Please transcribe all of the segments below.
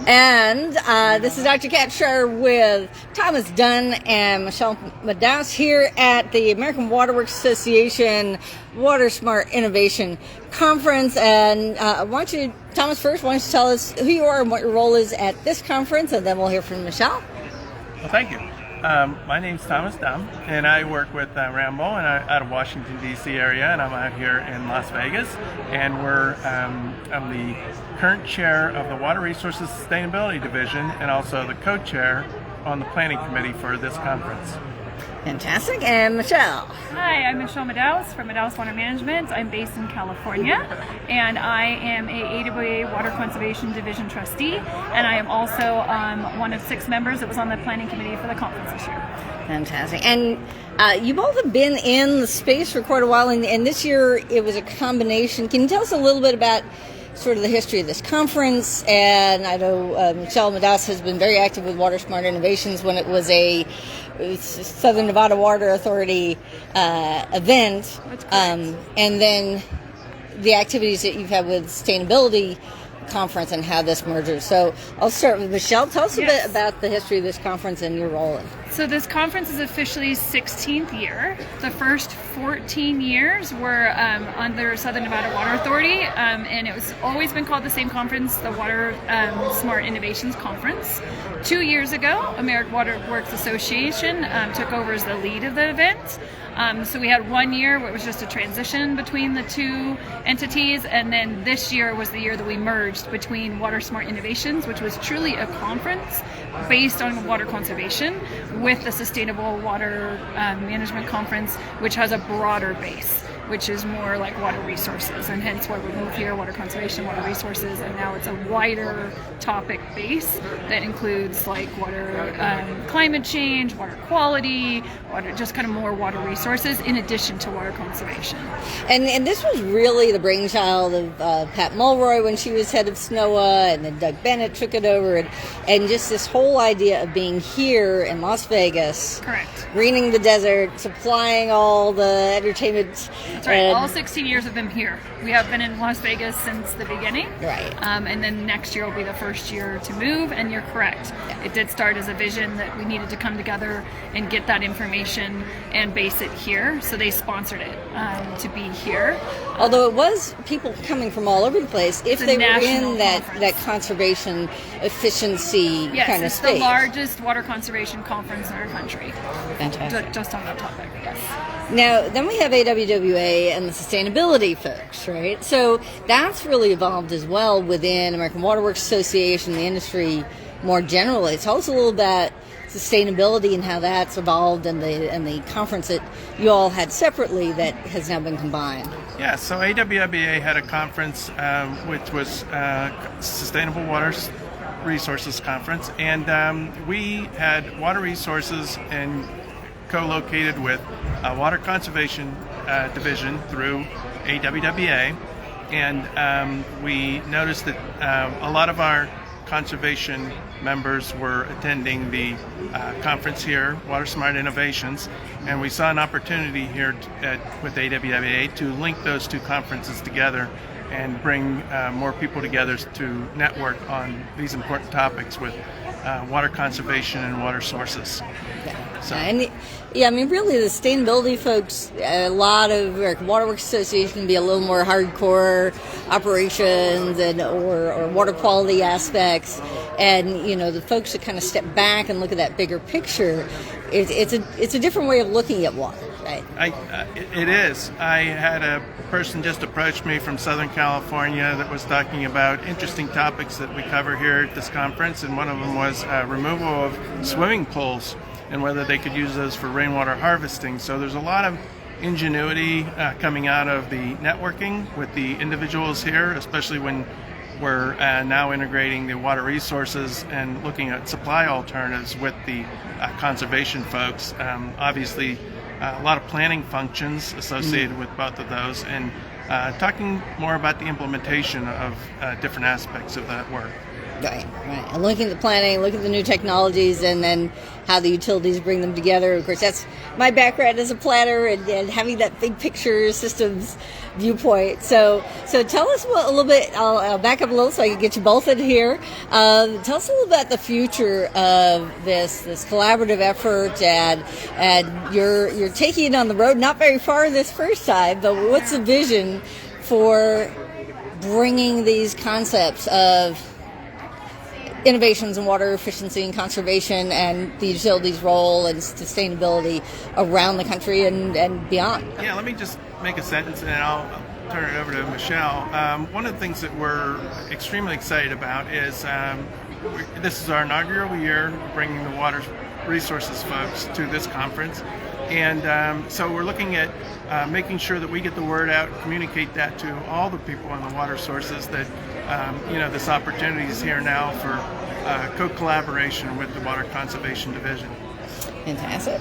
And this is Dr. Katshire with Thomas Dunn and Michelle Maddaus here at the American Waterworks Association WaterSmart Innovation Conference. And Thomas, first, why don't you tell us who you are and what your role is at this conference, and then we'll hear from Michelle. Well, thank you. My name's Thomas Dumm, and I work with Rambo and out of Washington, D.C. area, and I'm out here in Las Vegas. And I'm the current chair of the Water Resources Sustainability Division and also the co-chair on the planning committee for this conference. Fantastic. And Michelle. Hi, I'm Michelle Maddaus from Maddaus Water Management. I'm based in California, and I am a AWWA Water Conservation Division trustee, and I am also one of 6 members that was on the planning committee for the conference this year. Fantastic. And you both have been in the space for quite a while, and this year it was a combination. Can you tell us a little bit about sort of the history of this conference? And I know Michelle Maddaus has been very active with WaterSmart Innovations when it was a Southern Nevada Water Authority event, and then the activities that you've had with Sustainability Conference and how this merges. So I'll start with Michelle. Tell us a bit about the history of this conference and your role in it. So this conference is officially 16th year. The first 14 years were under Southern Nevada Water Authority, and it was always been called the same conference, the WaterSmart Innovations Conference. 2 years ago, American Waterworks Association took over as the lead of the event. So we had 1 year where it was just a transition between the two entities, and then this year was the year that we merged between WaterSmart Innovations, which was truly a conference based on water conservation, with the Sustainable Water Management Conference, which has a broader base, which is more like water resources, and hence why we moved here, water conservation, water resources, and now it's a wider topic base that includes like water climate change, water quality, water, just kind of more water resources in addition to water conservation. And this was really the brainchild of Pat Mulroy when she was head of SNOAA, and then Doug Bennett took it over, and just this whole idea of being here in Las Vegas, correct, greening the desert, supplying all the entertainment. That's right. All 16 years of them here. We have been in Las Vegas since the beginning. Right. And then next year will be the first year to move, and you're correct. Yeah. It did start as a vision that we needed to come together and get that information and base it here. So they sponsored it to be here. Although it was people coming from all over the place, if they were in that conservation efficiency kind of space. Yes, it's the largest water conservation conference in our country. Fantastic. Just on that topic, yes. Now, then we have AWWA and the sustainability folks, right? So that's really evolved as well within American Waterworks Association, the industry more generally. Tell us a little about sustainability and how that's evolved, and the conference that you all had separately that has now been combined. Yeah, so AWWA had a conference which was Sustainable Water Resources Conference, and we had water resources and co-located with Water Conservation Division through AWWA, and we noticed that a lot of our conservation members were attending the conference here, WaterSmart Innovations, and we saw an opportunity here with AWWA to link those two conferences together and bring more people together to network on these important topics with water conservation and water sources. So. Yeah, I mean, really, the sustainability folks, a lot of Waterworks Association can be a little more hardcore operations or water quality aspects, and the folks that kind of step back and look at that bigger picture, it's a different way of looking at water, right? It is. I had a person just approach me from Southern California that was talking about interesting topics that we cover here at this conference, and one of them was removal of swimming pools and whether they could use those for rainwater harvesting. So there's a lot of ingenuity coming out of the networking with the individuals here, especially when we're now integrating the water resources and looking at supply alternatives with the conservation folks. Obviously, a lot of planning functions associated with both of those, and talking more about the implementation of different aspects of that work. Right. And looking at the planning, look at the new technologies, and then how the utilities bring them together. Of course, that's my background as a planner, and having that big picture systems viewpoint. So tell us a little bit. I'll back up a little so I can get you both in here. Tell us a little about the future of this collaborative effort, and you're taking it on the road, not very far this first time, but what's the vision for bringing these concepts of innovations in water efficiency and conservation and the utilities' role and sustainability around the country and beyond? Yeah, let me just make a sentence and I'll turn it over to Michelle. One of the things that we're extremely excited about is this is our inaugural year bringing the water resources folks to this conference. And so we're looking at making sure that we get the word out, communicate that to all the people on the water sources that, this opportunity is here now for co-collaboration with the Water Conservation Division. Fantastic.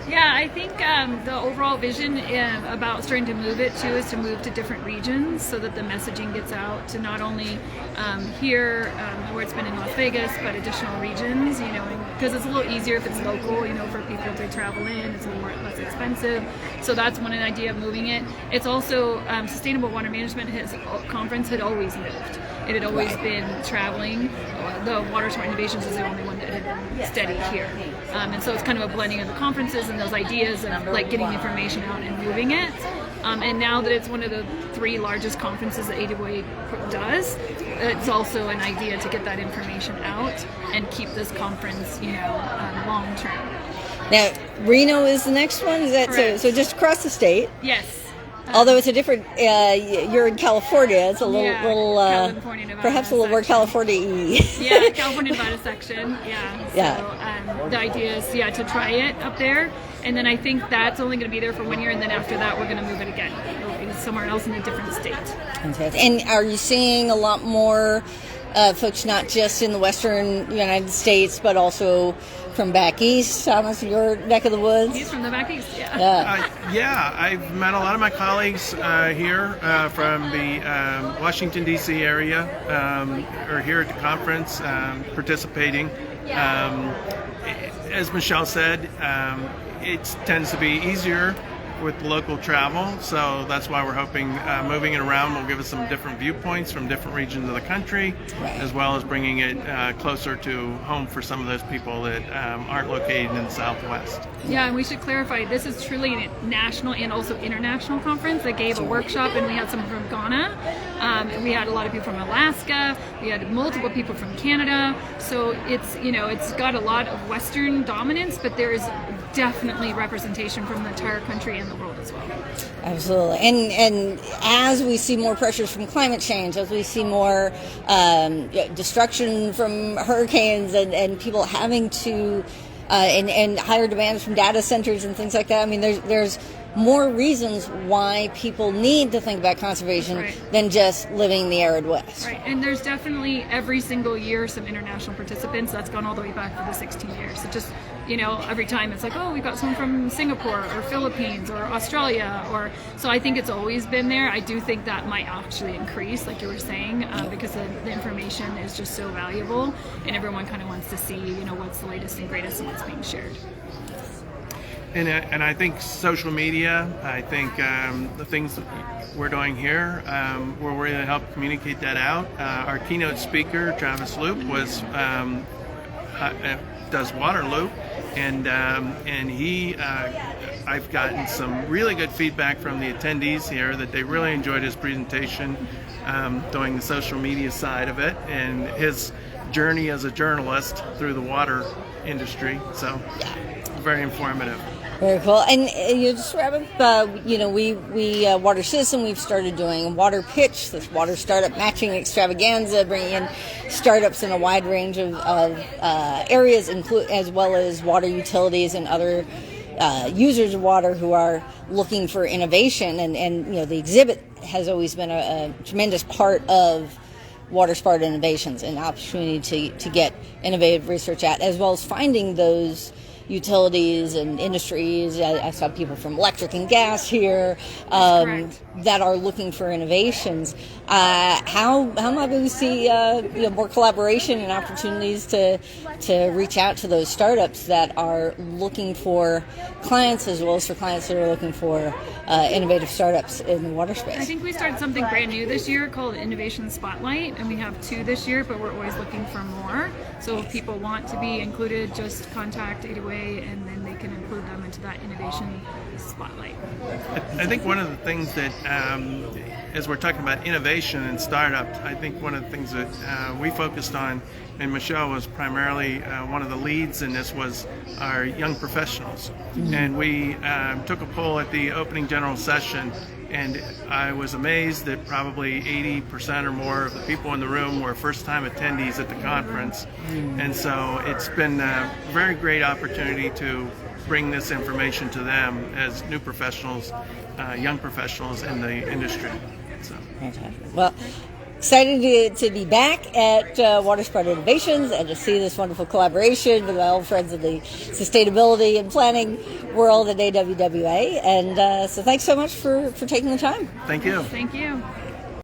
Yeah, I think the overall vision about starting to move it too is to move to different regions so that the messaging gets out to not only here where it's been in Las Vegas, but additional regions, because it's a little easier if it's local, for people to travel in, it's a little less expensive. So that's one idea of moving it. It's also Sustainable Water Management Conference had always moved. It had always been traveling. The WaterSmart Innovations is the only one that had been steady here. And so it's kind of a blending of the conferences and those ideas of like getting the information out and moving it. And now that it's one of the 3 largest conferences that AWWA does, it's also an idea to get that information out and keep this conference, long term. Now, Reno is the next one. Is that so just across the state? Yes. Although it's a different, you're in California. It's a little California, Nevada perhaps a little more California-y. Yeah, California Nevada section. Yeah. So the idea is, to try it up there, and then I think that's only going to be there for 1 year, and then after that we're going to move it again. It'll be somewhere else in a different state. Fantastic. And are you seeing a lot more folks, not just in the Western United States, but also from back east, Thomas, your neck of the woods? He's from the back east, yeah. I've met a lot of my colleagues here from the Washington, D.C. area, are here at the conference participating. As Michelle said, it tends to be easier with local travel, so that's why we're hoping moving it around will give us some different viewpoints from different regions of the country, as well as bringing it closer to home for some of those people that aren't located in the Southwest. Yeah, and we should clarify, this is truly a national and also international conference. They gave a workshop, and we had some from Ghana. And we had a lot of people from Alaska. We had multiple people from Canada. So it's, it's got a lot of Western dominance, but there is definitely representation from the entire country and the world as well. Absolutely. And as we see more pressures from climate change, as we see more destruction from hurricanes and people having to and higher demands from data centers and things like that, I mean, there's more reasons why people need to think about conservation than just living in the arid West. Right, and there's definitely every single year some international participants. That's gone all the way back for the 16 years. It just, every time it's like, oh, we've got someone from Singapore or Philippines or Australia, so I think it's always been there. I do think that might actually increase, like you were saying, because the information is just so valuable, and everyone kind of wants to see, what's the latest and greatest and what's being shared. And I think social media, I think the things that we're doing here, we're going to help communicate that out. Our keynote speaker, Travis Loop, does Waterloop, and he, I've gotten some really good feedback from the attendees here that they really enjoyed his presentation, doing the social media side of it, and his journey as a journalist through the water industry. So, very informative. Very cool. And you just wrap up, we WaterCitizen, we've started doing a water pitch, this water startup matching extravaganza, bringing in startups in a wide range of areas, as well as water utilities and other users of water who are looking for innovation. And the exhibit has always been a tremendous part of WaterSmart innovations, an opportunity to get innovative research out, as well as finding those utilities and industries. I saw people from electric and gas here Correct. that are looking for innovations. How might we see more collaboration and opportunities to reach out to those startups that are looking for clients, as well as for clients that are looking for innovative startups in the water space? I think we started something brand new this year called Innovation Spotlight, and we have 2 this year, but we're always looking for more. So if people want to be included, just contact AWWA, and then they can include them into that Innovation Spotlight. I think one of the things that, as we're talking about innovation and startups, I think one of the things that we focused on, and Michelle was primarily one of the leads in this, was our young professionals. And we took a poll at the opening general session, and I was amazed that probably 80% or more of the people in the room were first-time attendees at the conference. And so it's been a very great opportunity to bring this information to them as new professionals, young professionals in the industry. So. Fantastic. Well, excited to be back at WaterSmart Innovations and to see this wonderful collaboration with my old friends in the sustainability and planning world at AWWA. And so thanks so much for taking the time. Thank you. Thank you.